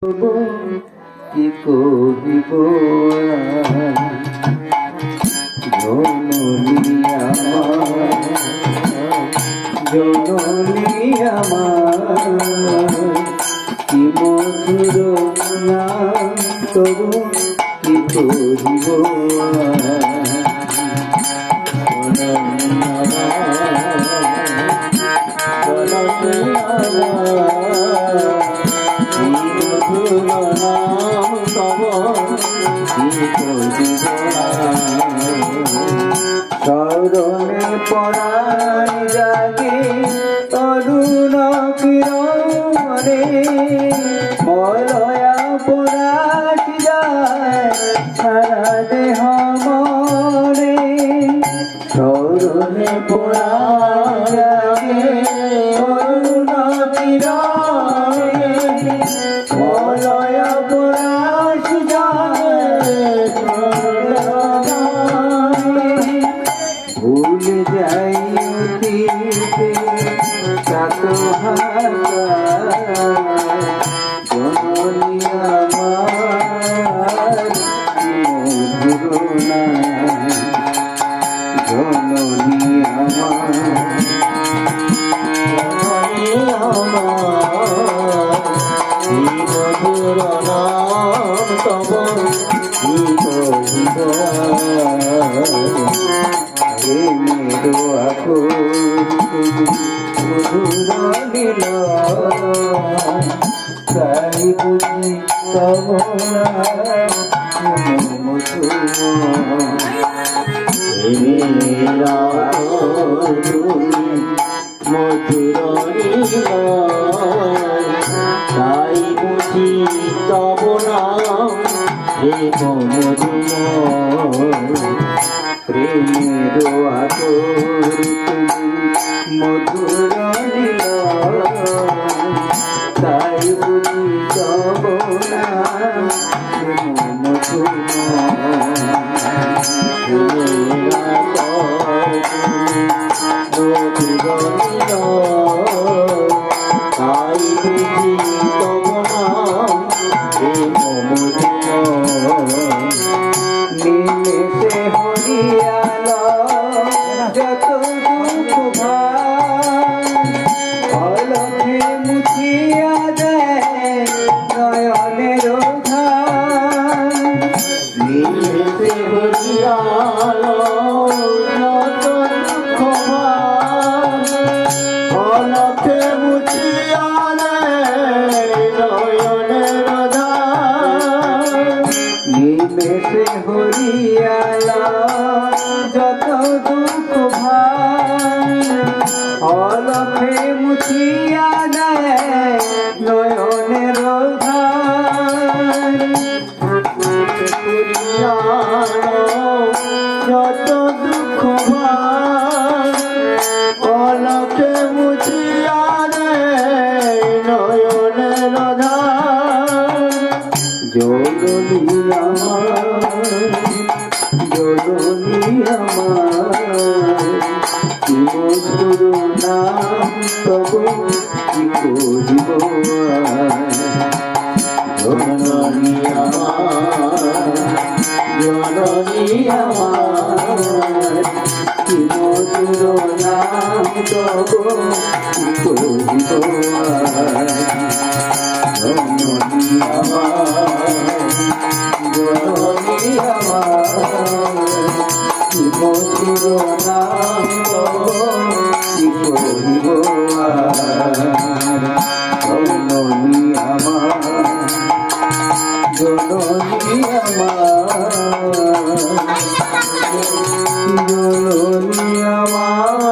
কি করিব জননী আমার কি মধুর নাম তবু কি করিব স্মরণে পরাণ জাগে তরুণ কিরণে মলয়া পরাশ যায় সারা দেহ মনে স্মরণে পরাণ জাগে তরুণ কিরণে মলয়া পরাশ যায় ভুল যাই জননী আমার মধুর নাম জননী আমার মধুর নাম তব মধুর নীল তাই বুঝি তব মধুর নীল তাই বুঝি তব নাম প্রেমের আদর মধুর নীল তাই বুঝি তব নাম মধুর নীল তাই বুঝি তব নাম নিমেষে হরিয়াল যত দুঃখ অলক্ষে মুছিয়া দেয় নয়নের ঘাম নিমেষে হরিয়াল যত দুঃখ অলক্ষে মুছিয়া নিমেষে হরিয়ালা যত দুঃখ অলক্ষে মুছিয়া দেয় নয়নের যত দুঃখ অলক্ষে মুছিয়া দেয় নয়নের জননী আমার কি মধুর নাম তব কি করিব জননী আমার কি মধুর নাম তব কি করিব জননী আমার মধুর নাম কি করিব জননী আমার জননী আমার জননী আমার